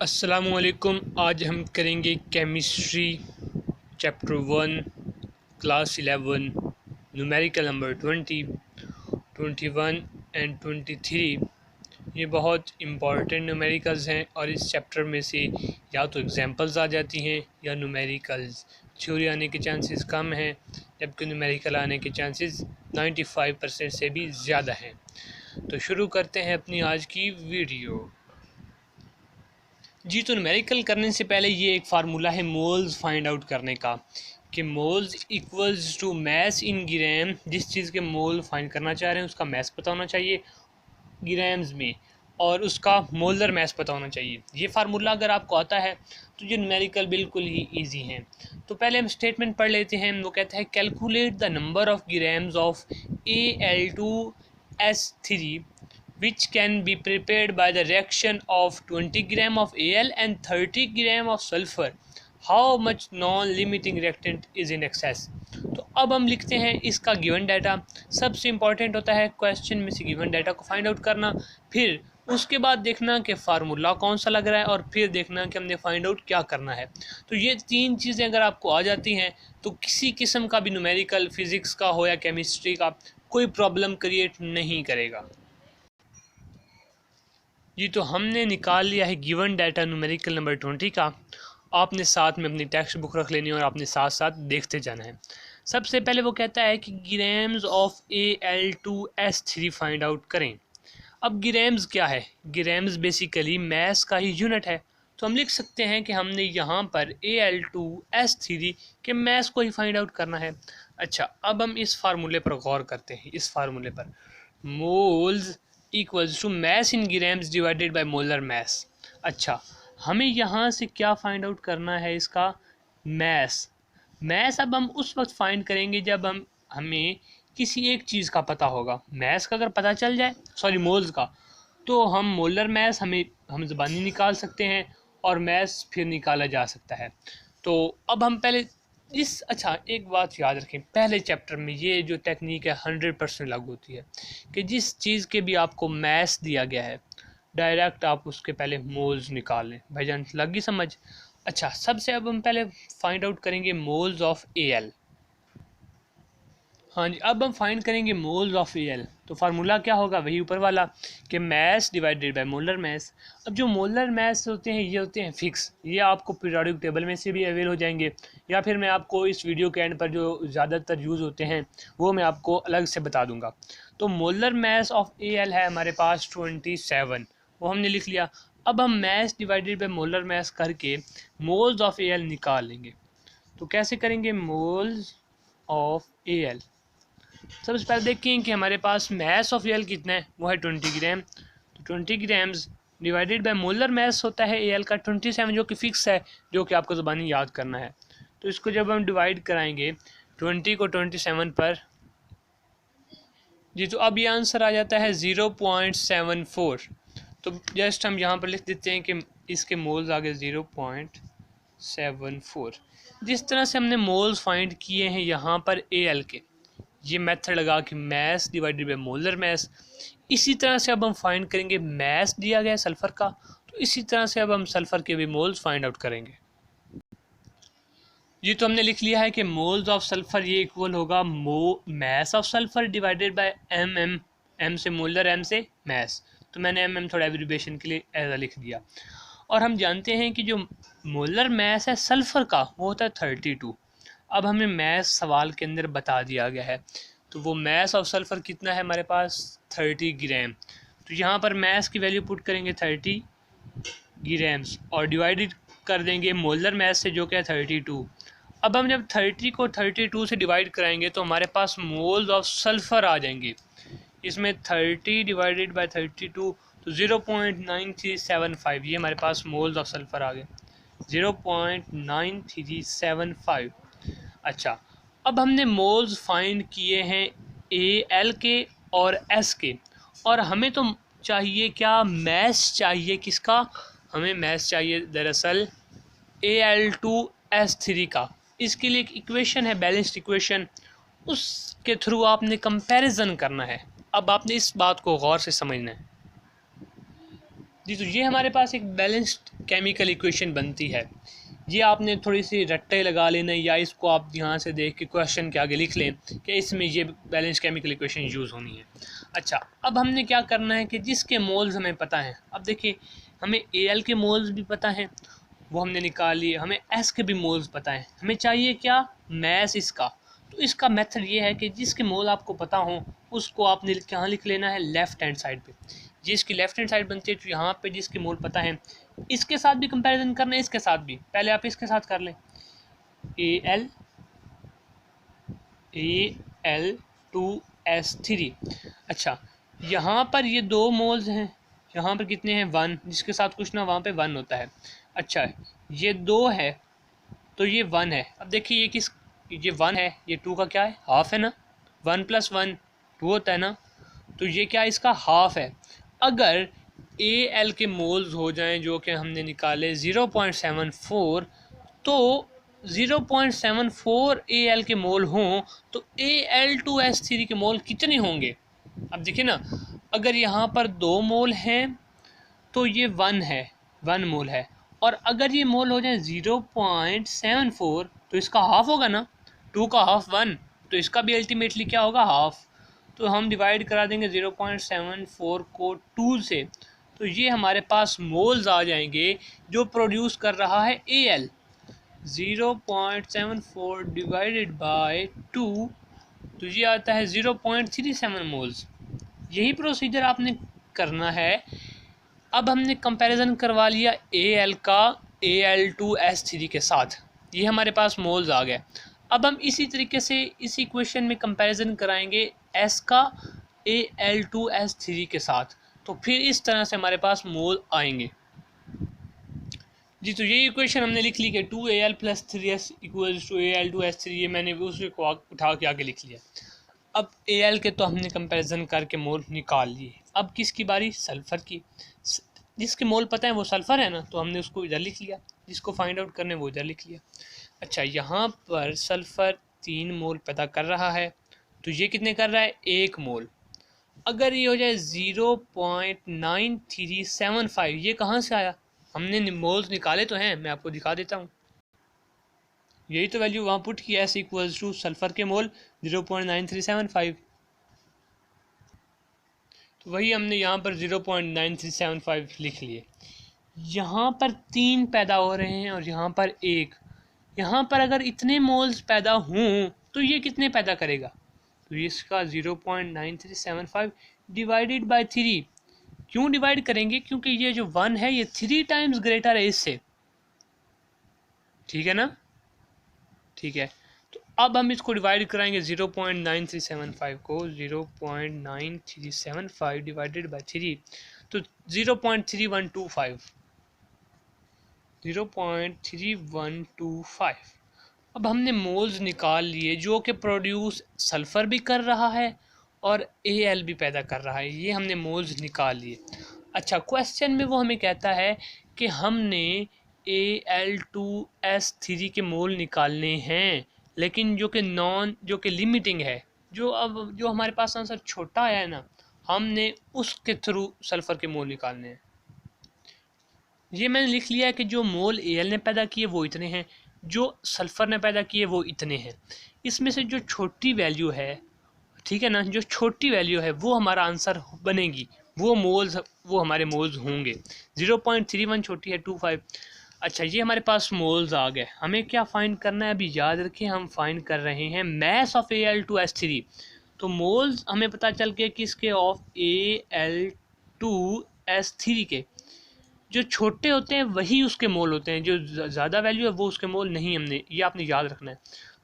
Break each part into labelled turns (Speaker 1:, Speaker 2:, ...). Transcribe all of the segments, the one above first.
Speaker 1: अस्सलामुअलैकुम। आज हम करेंगे chemistry chapter 1 class 11 numerical number 20, 21 and 23। ये बहुत इम्पॉर्टेंट न्यूमेरिकल्स हैं और इस चैप्टर में से या तो एग्जांपल्स आ जाती हैं या न्यूमेरिकल्स थ्योरी आने के चांसेस कम हैं, जबकि न्यूमेरिकल आने के चांसेस 95% से भी ज़्यादा हैं। तो शुरू करते हैं अपनी आज की वीडियो। जी, तो न्यूमेरिकल करने से पहले ये एक फार्मूला है मोल्स फाइंड आउट करने का कि मोल्स इक्वल्स टू मैस इन ग्राम। जिस चीज़ के मोल फाइंड करना चाह रहे हैं उसका मैस पता होना चाहिए ग्राम्स में, और उसका मोलर मैस पता होना चाहिए। ये फार्मूला अगर आपको आता है तो ये न्यूमेरिकल बिल्कुल ही इजी हैं। तो पहले हम स्टेटमेंट पढ़ लेते हैं। वो कहता है calculate the number of grams of Al2S3 which can be prepared by the reaction of 20 gram of Al and 30 gram of sulfur. How much non-limiting reactant is in excess? तो अब हम लिखते हैं इसका गिवन डाटा। सबसे important होता है question में से गिवन डाटा को फाइंड आउट करना, फिर उसके बाद देखना कि फार्मूला कौन सा लग रहा है और फिर देखना कि हमने फाइंड आउट क्या करना है। तो ये तीन चीज़ें अगर आपको आ जाती हैं तो किसी किस्म का भी न्यूमेरिकल, फिज़िक्स का हो या केमिस्ट्री का, कोई प्रॉब्लम क्रिएट नहीं करेगा। जी, तो हमने निकाल लिया है गिवन डाटा न्यूमेरिकल नंबर 20 का। आपने साथ में अपनी टेक्स्ट बुक रख लेनी है और आपने साथ साथ देखते जाना है। सबसे पहले वो कहता है कि grams of Al2S3 find out करें। अब ग्राम्स क्या है? ग्राम्स बेसिकली मैस का ही यूनिट है। तो हम लिख सकते हैं कि हमने यहाँ पर Al2S3 के मैस को ही फाइंड आउट करना है। अच्छा, अब हम इस फार्मूले पर गौर करते हैं। इस फार्मूले पर moles equals to mass in grams divided by molar mass. अच्छा, हमें यहाँ से क्या फाइंड आउट करना है? इसका मैस। मैस अब हम उस वक्त फाइंड करेंगे जब हमें किसी एक चीज़ का पता होगा। मैस का अगर पता चल जाए, सॉरी मोल्स का, तो हम मोलर मैस हम ज़बानी निकाल सकते हैं और मैस फिर निकाला जा सकता है। तो अब हम पहले अच्छा, एक बात याद रखें, पहले चैप्टर में ये जो टेक्निक है 100% लागू होती है कि जिस चीज़ के भी आपको मैस दिया गया है डायरेक्ट आप उसके पहले मोल्स निकाल लें। भाईजान लगी समझ? अच्छा, सबसे अब हम पहले फाइंड आउट करेंगे मोल्स ऑफ Al। हाँ जी, अब हम फाइंड करेंगे मोल्स ऑफ Al। तो फार्मूला क्या होगा? वही ऊपर वाला कि mess divided by molar mess. अब जो मोलर मैस होते हैं ये होते हैं फिक्स। ये आपको पीरियोडिक टेबल में से भी अवेल हो जाएंगे, या फिर मैं आपको इस वीडियो के एंड पर जो ज़्यादातर यूज़ होते हैं वो मैं आपको अलग से बता दूंगा। तो मोलर मैस ऑफ Al है हमारे पास 27, वो हमने लिख लिया। अब हम mess divided by molar mess करके मोल्स ऑफ Al निकाल लेंगे। तो कैसे करेंगे? मोल्स ऑफ Al, सबसे पहले देखें कि हमारे पास मैस ऑफ Al कितना है, वो है 20 ग्राम। तो 20 grams divided by molar mess होता है Al का 27, जो कि फिक्स है, जो कि आपको ज़बानी याद करना है। तो इसको जब हम डिवाइड कराएंगे 20 को 27 पर, जी, तो अब ये आंसर आ जाता है 0.74। तो जस्ट हम यहाँ पर लिख देते हैं कि इसके मोल्स आ गए 0.74। जिस तरह से हमने मोल्स फाइंड किए हैं यहाँ पर Al के, ये मेथड लगा कि mess divided by molar mess, इसी तरह से अब हम फाइंड करेंगे मैस दिया गया सल्फ़र का, तो इसी तरह से अब हम सल्फ़र के भी मोल्स फाइंड आउट करेंगे। ये तो हमने लिख लिया है कि मोल्स ऑफ सल्फ़र ये इक्वल होगा mass of sulphur divided by M से मोलर, एम से मैस। तो मैंने एम थोड़ा एब्रीविएशन के लिए ऐसा लिख दिया। और हम जानते हैं कि जो मोलर मैस है सल्फ़र का वो होता है 32। अब हमें मैस सवाल के अंदर बता दिया गया है, तो वो मैस ऑफ सल्फ़र कितना है हमारे पास? 30 ग्राम। तो यहाँ पर मैस की वैल्यू पुट करेंगे 30 ग्राम्स और डिवाइडेड कर देंगे मोलर मैस से, जो कि है 32। अब हम जब 30 को 32 से डिवाइड कराएंगे तो हमारे पास मोल्स ऑफ सल्फ़र आ जाएंगे। इसमें 30 डिवाइडेड बाय 32 तो 0.9375, ये हमारे पास मोल्स ऑफ सल्फ़र आ गए 0.9375। अच्छा, अब हमने मोल्स फाइंड किए हैं Al के और S के, और हमें तो चाहिए क्या? मैस चाहिए। किसका? हमें मैस चाहिए दरअसल Al2S3 का। इसके लिए एक इक्वेशन है, बैलेंस्ड इक्वेशन, उसके थ्रू आपने कंपैरिजन करना है। अब आपने इस बात को गौर से समझना है। जी, तो ये हमारे पास एक बैलेंस्ड केमिकल इक्वेशन बनती है। ये आपने थोड़ी सी रट्टे लगा लेना या इसको आप यहाँ से देख के क्वेश्चन के आगे लिख लें कि इसमें ये बैलेंस केमिकल इक्वेशन यूज़ होनी है। अच्छा, अब हमने क्या करना है कि जिसके मोल्स हमें पता है, अब देखिए हमें Al के मोल्स भी पता हैं, वो हमने निकाल लिए, हमें S के भी मोल्स पता है, हमें चाहिए क्या, मैस इसका। तो इसका मेथड ये है कि जिसके मोल आपको पता हो उसको आपने कहाँ लिख लेना है, लेफ़्ट हैंड साइड पे। जिसकी लेफ़्ट हैंड साइड बनती है तो यहाँ पे जिसके मोल पता है इसके साथ भी कंपैरिजन करना है, इसके साथ भी। पहले आप इसके साथ कर लें, Al2S3। अच्छा, यहाँ पर ये 2 मोल्स हैं, यहाँ पर कितने हैं, 1, जिसके साथ कुछ ना वहाँ पे 1 होता है। अच्छा, ये 2 है तो ये 1 है। अब देखिए ये 1 है, ये 2 का क्या है, हाफ है ना, 1 + 1 2 होता है ना, तो ये क्या इसका हाफ है। अगर Al के मोल्स हो जाएं जो कि हमने निकाले 0.74, तो 0.74 Al के मोल हों तो Al2S3 के मोल कितने होंगे। अब देखिए ना, अगर यहाँ पर 2 मोल हैं तो ये 1 है, 1 मोल है, और अगर ये मोल हो जाए 0.74 तो इसका हाफ होगा ना, 2 का हाफ 1, तो इसका भी अल्टीमेटली क्या होगा, हाफ। तो हम डिवाइड करा देंगे 0.74 को 2 से, तो ये हमारे पास मोल्स आ जाएंगे जो प्रोड्यूस कर रहा है Al। 0.74 डिवाइडेड बाय 2, तो ये आता है 0.37 मोल्स। यही प्रोसीजर आपने करना है। अब हमने कंपैरिजन करवा लिया Al का Al2S3 के साथ, ये हमारे पास मोल्स आ गए। अब हम इसी तरीके से इस इक्वेशन में कंपैरिजन कराएंगे S का Al2S3 के साथ, तो फिर इस तरह से हमारे पास मोल आएंगे जी। तो ये इक्वेशन हमने लिख ली कि 2Al + 3S = Al2S3, ये मैंने उसे उठा के आगे लिख लिया। अब Al के तो हमने कंपैरिजन करके मोल निकाल लिए, अब किसकी बारी, सल्फ़र की। जिसके मोल पता है वो सल्फ़र है ना, तो हमने उसको इधर लिख लिया, जिसको फाइंड आउट करने वो इधर लिख लिया। अच्छा, यहाँ पर सल्फ़र 3 मोल पैदा कर रहा है, तो ये कितने कर रहा है, 1 मोल। अगर ये हो जाए 0.9375, ये कहाँ से आया, हमने मोल्स निकाले तो हैं, मैं आपको दिखा देता हूँ। यही तो वैल्यू वहाँ पुट की, S = सल्फ़र के मोल 0.9375, तो वही हमने यहाँ पर 0.9375 लिख लिए। यहाँ पर 3 पैदा हो रहे हैं और यहाँ पर 1। यहाँ पर अगर इतने मोल्स पैदा हों तो ये कितने पैदा करेगा, तो इसका 0.9375 डिवाइडेड बाय 3। क्यों डिवाइड करेंगे, क्योंकि ये जो 1 है ये 3 टाइम्स ग्रेटर है इससे, ठीक है ना, ठीक है। तो अब हम इसको डिवाइड कराएंगे 0.9375 को 0.9375 डिवाइडेड बाय 3, तो 0.3125। अब हमने मोल्स निकाल लिए जो कि प्रोड्यूस सल्फ़र भी कर रहा है और Al भी पैदा कर रहा है, ये हमने मोल्स निकाल लिए। अच्छा, क्वेश्चन में वो हमें कहता है कि हमने Al2S3 के मोल निकालने हैं, लेकिन जो कि लिमिटिंग है, जो हमारे पास आंसर छोटा आया है ना, हमने उसके थ्रू सल्फ़र के मोल निकालने हैं। ये मैंने लिख लिया है कि जो मोल Al ने पैदा किए वो इतने हैं, जो सल्फ़र ने पैदा किए वो इतने हैं। इसमें से जो छोटी वैल्यू है, ठीक है ना, जो छोटी वैल्यू है वो हमारा आंसर बनेगी, वो हमारे मोल्स होंगे। 0.31 छोटी है, 25। अच्छा, ये हमारे पास मोल्स आ गए। हमें क्या फाइंड करना है, अभी याद रखें, हम फाइंड कर रहे हैं मैस ऑफ Al2S3। तो मोल्स हमें पता चल गया कि इसके ऑफ Al2S3 के जो छोटे होते हैं वही उसके मोल होते हैं, जो ज़्यादा वैल्यू है वो उसके मोल नहीं, हमने ये आपने याद रखना है।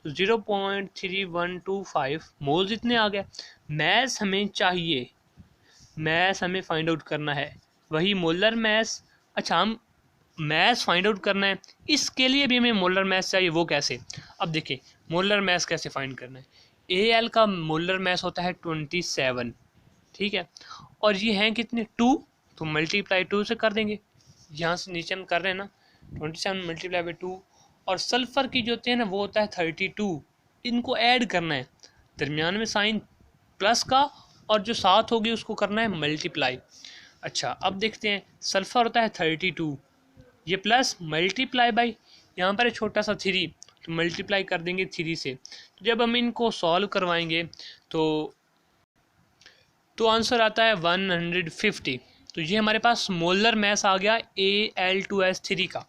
Speaker 1: तो 0.3125 मोल्स इतने आ गए। मैस हमें चाहिए, मैस हमें फाइंड आउट करना है, वही मोलर मैस। अच्छा, हम मैस फाइंड आउट करना है, इसके लिए भी हमें मोलर मैस चाहिए। वो कैसे, अब देखिए मोलर मैस कैसे फाइंड करना है। Al का मोलर मैस होता है 27, ठीक है, और ये हैं कितने, 2, तो मल्टीप्लाई 2 से कर देंगे। यहाँ से नीचे हम कर रहे हैं ना, 27 मल्टीप्लाई बाई 2, और सल्फ़र की जो होते हैं ना वो होता है 32। इनको ऐड करना है, दरमियान में साइन प्लस का, और जो साथ होगी उसको करना है मल्टीप्लाई। अच्छा, अब देखते हैं, सल्फ़र होता है 32, ये प्लस मल्टीप्लाई बाई यहाँ पर एक छोटा सा 3, तो मल्टीप्लाई कर देंगे 3 से। तो जब हम इनको सॉल्व करवाएंगे तो आंसर आता है 150। तो ये हमारे पास मोलर मैस आ गया Al2S3 का।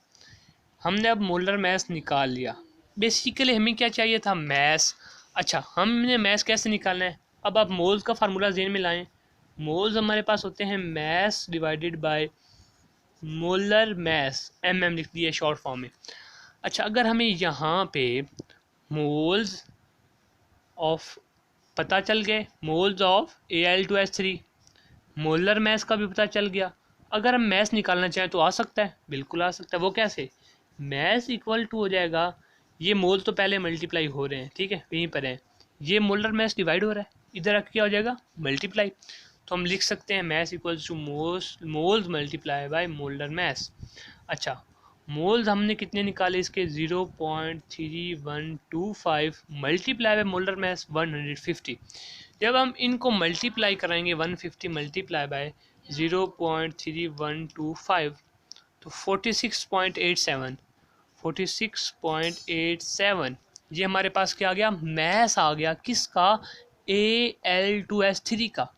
Speaker 1: हमने अब मोलर मैस निकाल लिया। बेसिकली हमें क्या चाहिए था, मैस। अच्छा, हमने मैस कैसे निकालना है, अब आप मोल्स का फार्मूला जेन में लाएं। मोल्स हमारे पास होते हैं mess divided by molar mess, mm लिख दिया शॉर्ट फॉर्म में। अच्छा, अगर हमें यहाँ पे मोल्स ऑफ पता चल गए, moles of Al2S3, molar mass का भी पता चल गया। अगर हम मैस निकालना चाहें तो आ सकता है, बिल्कुल आ सकता है। वो कैसे, मैस इक्वल टू हो जाएगा, ये मोल तो पहले मल्टीप्लाई हो रहे हैं, ठीक है, यहीं पर है, ये मोलर मैस डिवाइड हो रहा है, इधर क्या हो जाएगा, मल्टीप्लाई। तो हम लिख सकते हैं mass equals to moles multiply by molar mass. अच्छा, मोल्स हमने कितने निकाले इसके, 0.3125 मल्टीप्लाई बाय मोलर मैस 150। जब हम इनको मल्टीप्लाई कराएंगे 150 मल्टीप्लाई बाय 0.3125 तो 46.87 ये हमारे पास क्या आ गया, मैस आ गया, किसका, Al2S3 का।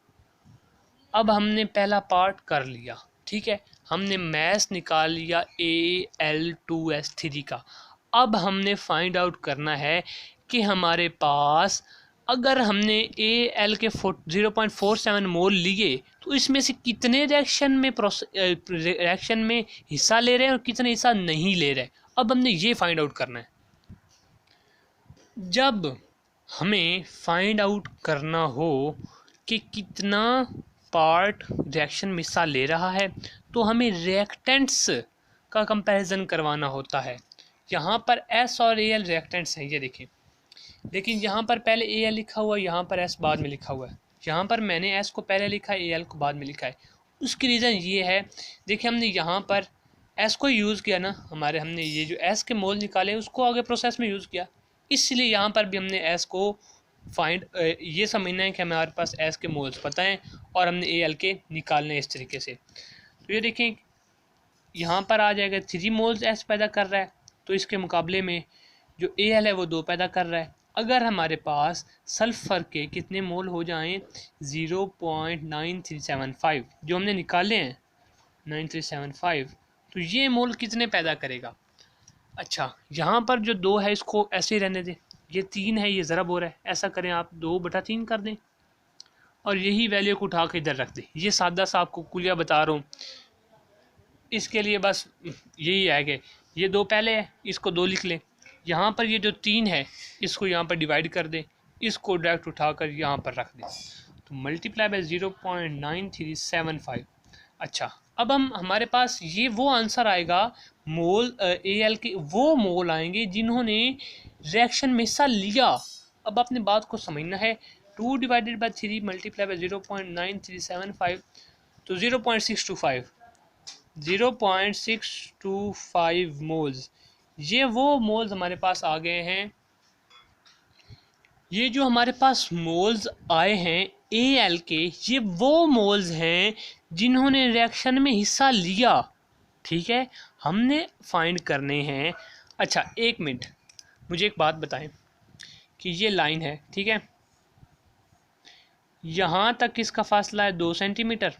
Speaker 1: अब हमने पहला पार्ट कर लिया, ठीक है, हमने मैस निकाल लिया Al2S3 का। अब हमने फाइंड आउट करना है कि हमारे पास अगर हमने Al के 0.47 मोल लिए तो इसमें से कितने रिएक्शन में हिस्सा ले रहे हैं और कितने हिस्सा नहीं ले रहे हैं। अब हमने ये फाइंड आउट करना है। जब हमें फाइंड आउट करना हो कि कितना पार्ट रिएक्शन में हिस्सा ले रहा है तो हमें रिएक्टेंट्स का कंपैरिजन करवाना होता है। यहाँ पर S और Al रिएक्टेंट्स हैं, ये देखिए, लेकिन यहाँ पर पहले Al लिखा हुआ है, यहाँ पर S बाद में लिखा हुआ है। यहाँ पर मैंने S को पहले लिखा है, Al को बाद में लिखा है। उसकी रीज़न ये है, देखिए हमने यहाँ पर S को यूज़ किया ना, हमने ये जो S के मोल निकाले उसको आगे प्रोसेस में यूज़ किया, इसलिए यहाँ पर भी हमने S को ये समझना है कि हमारे पास S के मोल्स पता हैं और हमने Al के निकालने हैं इस तरीके से। तो ये देखें, यहाँ पर आ जाएगा 3 मोल्स S पैदा कर रहा है, तो इसके मुकाबले में जो Al है वो 2 पैदा कर रहा है। अगर हमारे पास सल्फ़र के कितने मोल हो जाएं, 0.9375 जो हमने निकाले हैं 9375, तो ये मोल कितने पैदा करेगा। अच्छा, यहाँ पर जो 2 है इसको ऐसे ही रहने दें, ये 3 है, ये ज़रब हो रहा है, ऐसा करें आप 2/3 कर दें और यही वैल्यू को उठा के इधर रख दें। ये सादा सा आपको कुलिया बता रहा हूँ, इसके लिए बस यही है कि ये 2 पहले है, इसको 2 लिख लें, यहाँ पर ये जो 3 है इसको यहाँ पर डिवाइड कर दें, इसको डायरेक्ट उठाकर यहाँ पर रख दें, तो मल्टीप्लाई बाय 0.9375। अच्छा, अब हमारे पास ये वो आंसर आएगा, मोल Al के वो मोल आएंगे जिन्होंने रिएक्शन में हिस्सा लिया। अब अपने बात को समझना है, 2 डिवाइडेड बाय 3 मल्टीप्लाई बाय 0.9375 तो 0.625 मोल्स, ये वो मोल्स हमारे पास आ गए हैं। ये जो हमारे पास मोल्स आए हैं Al के, ये वो मोल्स हैं जिन्होंने रिएक्शन में हिस्सा लिया, ठीक है, हमने फाइंड करने हैं। अच्छा, 1 मिनट, मुझे एक बात बताएं कि ये लाइन है, ठीक है, यहाँ तक इसका फासला है 2 सेंटीमीटर,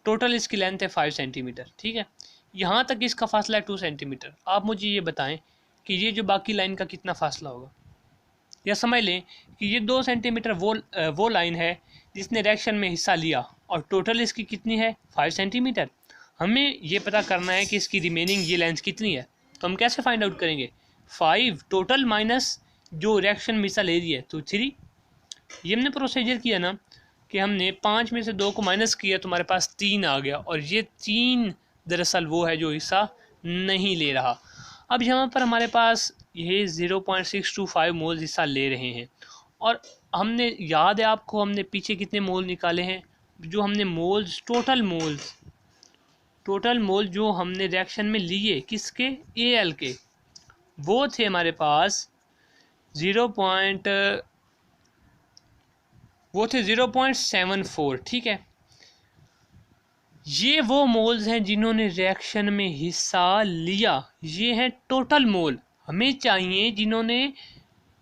Speaker 1: टोटल इसकी लेंथ है 5 सेंटीमीटर, ठीक है, यहाँ तक इसका फासला है 2 सेंटीमीटर। आप मुझे ये बताएं कि ये जो बाकी लाइन का कितना फासला होगा, या समझ लें कि ये 2 सेंटीमीटर वो लाइन है जिसने रिएक्शन में हिस्सा लिया और टोटल इसकी कितनी है 5 सेंटीमीटर। हमें ये पता करना है कि इसकी रिमेनिंग ये लेंथ कितनी है, तो हम कैसे फाइंड आउट करेंगे, 5 टोटल माइनस जो रिएक्शन में हिस्सा ले रही है तो 3। ये हमने प्रोसीजर किया ना कि हमने 5 में से 2 को माइनस किया तो हमारे पास 3 आ गया, और ये 3 दरअसल वो है जो हिस्सा नहीं ले रहा। अब यहाँ पर हमारे पास ये 0.625 मोल हिस्सा ले रहे हैं, और हमने याद है आपको हमने पीछे कितने मोल निकाले हैं, जो हमने मोल्स टोटल मोल जो हमने रिएक्शन में लिए किसके, Al के, वो थे हमारे पास 0.74, ठीक है। ये वो मोल्स हैं जिन्होंने रिएक्शन में हिस्सा लिया, ये हैं टोटल मोल। हमें चाहिए जिन्होंने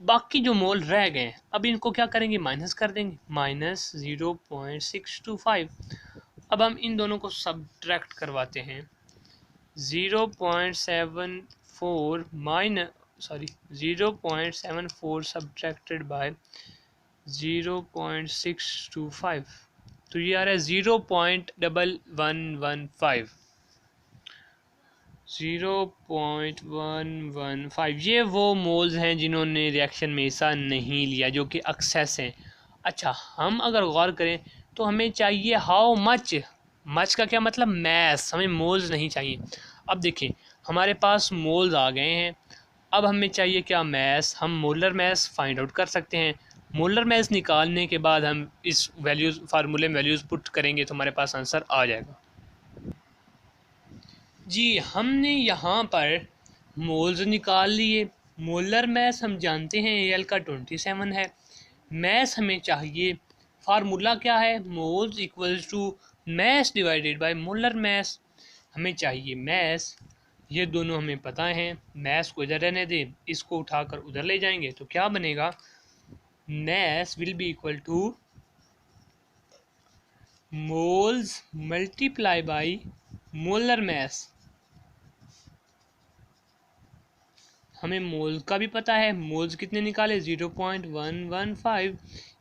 Speaker 1: बाकी जो मोल रह गए। अब इनको क्या करेंगे, माइनस कर देंगे, माइनस 0.625। अब हम इन दोनों को सब्ट्रैक्ट करवाते हैं। 0.74 सब्ट्रैक्टेड बाय 0.625, तो ये आ रहा है 0.1115। 0.115 ये वो मोल्स हैं जिन्होंने रिएक्शन में हिस्सा नहीं लिया, जो कि एक्सेस हैं। अच्छा, हम अगर गौर करें तो हमें चाहिए हाउ मच। मच का क्या मतलब, मैस, हमें मोल्स नहीं चाहिए। अब देखिए हमारे पास मोल्स आ गए हैं, अब हमें चाहिए क्या, मैस। हम मोलर मैस फाइंड आउट कर सकते हैं। मोलर मैस निकालने के बाद हम इस वैल्यूज़ फार्मूले में वैल्यूज़ पुट करेंगे तो हमारे पास आंसर आ जाएगा। जी, हमने यहाँ पर मोल्स निकाल लिए। मोलर मैस हम जानते हैं एल का 27 है। मैस हमें चाहिए, फार्मूला क्या है, moles equals to mass divided by molar mass. हमें चाहिए मैस, ये दोनों हमें पता है। मैस को इधर रहने दें, इसको उठाकर उधर ले जाएंगे तो क्या बनेगा, mass will be equal to moles multiply by molar mass. हमें मोल्स का भी पता है, मोल्स कितने निकाले, 0.115।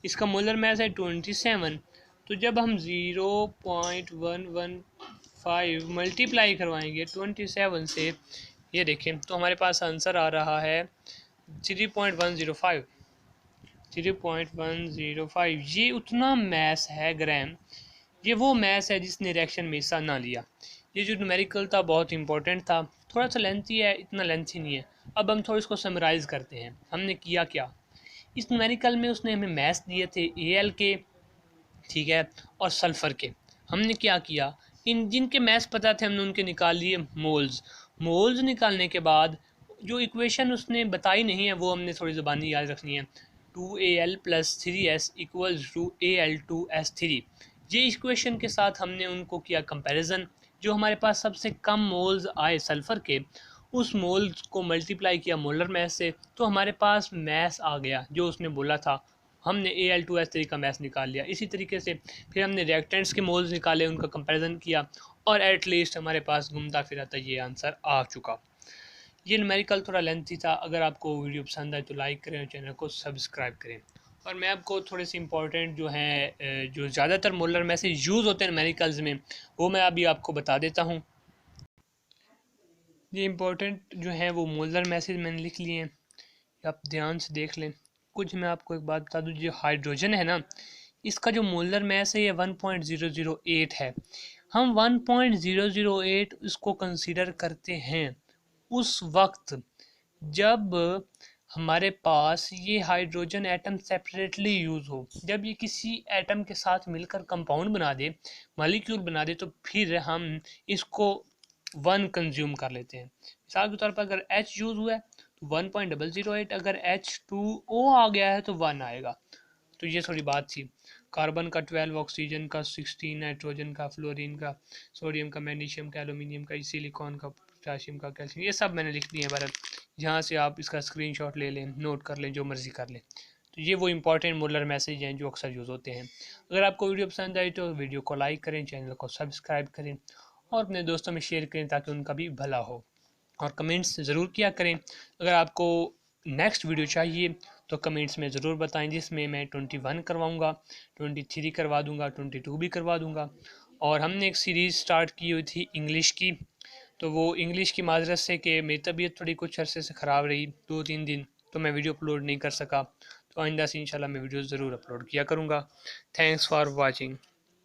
Speaker 1: इसका मोलर मैस है 27। तो जब हम 0.115 मल्टीप्लाई करवाएंगे 27 से, ये देखें तो हमारे पास आंसर आ रहा है 3.105। 3.105 ये उतना मैस है ग्राम, ये वो मैस है जिसने रिएक्शन में हिस्सा ना लिया। ये जो न्यूमेरिकल था बहुत इंपॉर्टेंट था, थोड़ा सा लेंथी है, इतना लेंथी नहीं है। अब हम थोड़ा इसको समराइज़ करते हैं। हमने किया क्या, इस न्यूमेरिकल में उसने हमें मैस दिए थे एल के, ठीक है, और सल्फ़र के। हमने क्या किया, इन जिनके मैस पता थे हमने उनके निकाल लिए मोल्स। मोल्स निकालने के बाद जो इक्वेशन उसने बताई नहीं है वो हमने थोड़ी ज़बानी याद रखनी है। 2Al + 3s equals to Al2s3। ये इक्वेशन के साथ हमने उनको किया कंपैरिजन। जो हमारे पास सबसे कम मोल्स आए सल्फ़र के, उस मोल्स को मल्टीप्लाई किया मोलर मैस से, तो हमारे पास मैस आ गया जो उसने बोला था। हमने Al2s3 का मैस निकाल लिया। इसी तरीके से फिर हमने रिएक्टेंट्स के मोल्स निकाले, उनका कंपैरिजन किया, और एटलीस्ट हमारे पास घूमता फिराता ये आंसर आ चुका। ये न्यूमेरिकल थोड़ा लेंथी था। अगर आपको वीडियो पसंद आए तो लाइक करें और चैनल को सब्सक्राइब करें। और मैं आपको थोड़े से इंपॉर्टेंट जो हैं, जो ज़्यादातर मोलर मैसेज यूज़ होते हैं न्यूमेरिकल्स में, वो मैं अभी आपको बता देता हूँ। ये इंपॉर्टेंट जो है वो मोलर मैसेज मैंने लिख लिए हैं, आप ध्यान से देख लें। कुछ मैं आपको एक बात बता दूँ, जो हाइड्रोजन है ना, इसका जो मोलर मैस है ये 1.008 है। हम 1.008 इसको कंसीडर करते हैं उस वक्त जब हमारे पास ये हाइड्रोजन एटम सेपरेटली यूज़ हो। जब ये किसी एटम के साथ मिलकर कंपाउंड बना दे, मॉलिक्यूल बना दे, तो फिर हम इसको 1 कंज्यूम कर लेते हैं। मिसाल के तौर पर अगर H यूज़ हुआ है तो 1.008, अगर H2O आ गया है तो 1 आएगा। तो ये थोड़ी बात थी। कार्बन का 12, ऑक्सीजन का 16, नाइट्रोजन का, फ्लोरीन का, सोडियम का, मैग्नीशियम का, एल्यूमिनियम का, सिलिकॉन का, पोटाशियम का, कैल्शियम, ये सब मैंने लिख दिए हैं बरत। यहाँ से आप इसका स्क्रीनशॉट ले लें, नोट कर लें, जो मर्ज़ी कर लें। तो ये वो इंपॉर्टेंट मोलर मैसेज हैं जो अक्सर यूज़ होते हैं। अगर आपको वीडियो पसंद आई तो वीडियो को लाइक करें, चैनल को सब्सक्राइब करें और अपने दोस्तों में शेयर करें ताकि उनका भी भला हो। और कमेंट्स ज़रूर किया करें। अगर आपको नेक्स्ट वीडियो चाहिए तो कमेंट्स में ज़रूर बताएं, जिसमें मैं 21 करवाऊँगा, 23 करवा दूँगा, 22 भी करवा दूँगा। और हमने एक सीरीज़ स्टार्ट की हुई थी इंग्लिश की, तो वो इंग्लिश की माजरत से कि मेरी तबीयत थोड़ी कुछ अरसे से ख़राब रही, 2-3 दिन, तो मैं वीडियो अपलोड नहीं कर सका। तो आइंदा से इंशाल्लाह मैं वीडियो ज़रूर अपलोड किया करूँगा। Thanks for watching.